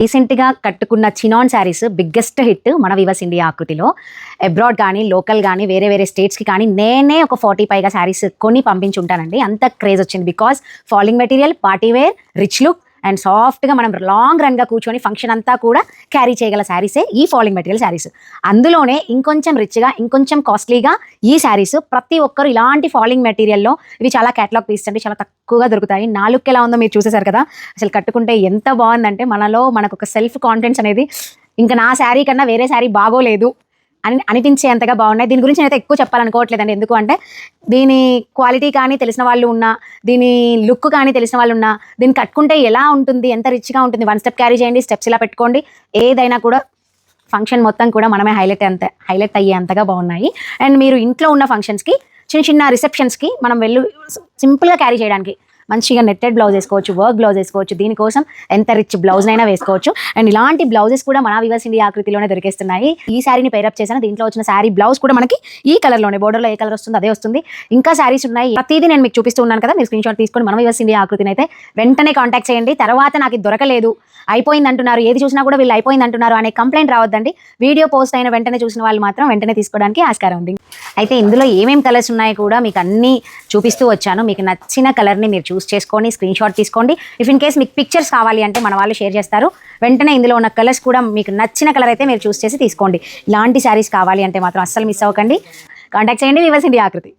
రీసెంట్గా కట్టుకున్న chinon saris biggest hit మన వివర్స్ ఇండియా ఆకృతిలో. అబ్రాడ్ కానీ లోకల్ కానీ వేరే వేరే స్టేట్స్కి కానీ నేనే ఒక 40 పైగా శారీస్ కొని పంపించుంటానండి. అంత క్రేజ్ వచ్చింది. Because falling material, party wear, rich look and సాఫ్ట్గా మనం లాంగ్ రన్గా కూర్చొని ఫంక్షన్ అంతా కూడా క్యారీ చేయగల శారీసే ఈ ఫాలింగ్ మెటీరియల్ శారీస్. అందులోనే ఇంకొంచెం రిచ్గా ఇంకొంచెం కాస్ట్లీగా ఈ శారీస్. ప్రతి ఒక్కరు ఇలాంటి ఫాలింగ్ మెటీరియల్లో ఇవి చాలా క్యాటలాగ్ పీస్ అండి, చాలా తక్కువగా దొరుకుతాయి. నా లుక్ ఎలా ఉందో మీరు చూసేశారు కదా, అసలు కట్టుకుంటే ఎంత బాగుందంటే మనలో మనకు ఒక సెల్ఫ్ కాన్ఫిడెన్స్ అనేది ఇంకా నా శారీ కన్నా వేరే శారీ బాగోలేదు అని అనిపించేంతగా బాగున్నాయి. దీని గురించి నేనైతే ఎక్కువ చెప్పాలనుకోవట్లేదండి. ఎందుకు అంటే దీని క్వాలిటీ కానీ తెలిసిన వాళ్ళు ఉన్నా, దీని లుక్ కానీ తెలిసిన వాళ్ళు ఉన్నా, దీన్ని కట్టుకుంటే ఎలా ఉంటుంది, ఎంత రిచ్గా ఉంటుంది, 1 స్టెప్ క్యారీ చేయండి, స్టెప్స్ ఇలా పెట్టుకోండి, ఏదైనా కూడా ఫంక్షన్ మొత్తం కూడా మనమే హైలైట్ అయ్యేంతగా బాగున్నాయి. అండ్ మీరు ఇంట్లో ఉన్న ఫంక్షన్స్కి, చిన్న చిన్న రిసెప్షన్స్కి మనం సింపుల్గా క్యారీ చేయడానికి మంచిగా నెట్టెడ్ బ్లౌజ్ వేసుకోవచ్చు, వర్క్ బ్లౌజ్ వేసుకోవచ్చు. దీనికోసం ఎంత రిచ్ బ్లౌజ్నైనా వేసుకోవచ్చు. అండ్ ఇలాంటి బ్లౌజెస్ కూడా మన వివర్స్ ఇండియా ఆకృతిలోనే దొరికేస్తున్నాయి. ఈ శారీని పేరప్ చేశాను. దీంట్లో వచ్చిన శారీ బ్లౌజ్ కూడా మనకి ఈ కలర్లోనే, బోర్డర్లో ఏ కలర్ వస్తుంది అదే వస్తుంది. ఇంకా శారీస్ ఉన్నాయి, ప్రతిదీ నేను మీకు చూపిస్తూ ఉన్నాను కదా. మీరు స్క్రీన్ షాట్ తీసుకొని మన వివర్స్ ఇండియా ఆకృతిని అయితే వెంటనే కాంటాక్ట్ చేయండి. తర్వాత నాకు ఇది దొరకలేదు, అయిపోయింది అంటున్నారు, ఏది చూసినా కూడా వీళ్ళు అయిపోయింది అంటున్నారు అనే కంప్లైంట్ రావద్దండి. వీడియో పోస్ట్ అయిన వెంటనే చూసిన వాళ్ళు మాత్రం వెంటనే తీసుకోవడానికి ఆస్కారం ఉంది. అయితే ఇందులో ఏమేమి కలర్స్ ఉన్నాయి కూడా మీకు అన్నీ చూపిస్తూ వచ్చాను. మీకు నచ్చిన కలర్ని మీరు చూస్ చేసుకొని స్క్రీన్ షాట్ తీసుకోండి. ఇఫ్ ఇన్ కేస్ మీకు పిక్చర్స్ కావాలి అంటే మన వాళ్ళు షేర్ చేస్తారు. వెంటనే ఇందులో ఉన్న కలర్స్ కూడా మీకు నచ్చిన కలర్ అయితే మీరు చూస్ చేసి తీసుకోండి. ఇలాంటి శారీస్ కావాలి అంటే మాత్రం అస్సలు మిస్ అవ్వకండి. కాంటాక్ట్ చేయండి వివర్స్ ఇండియా ఆకృతి.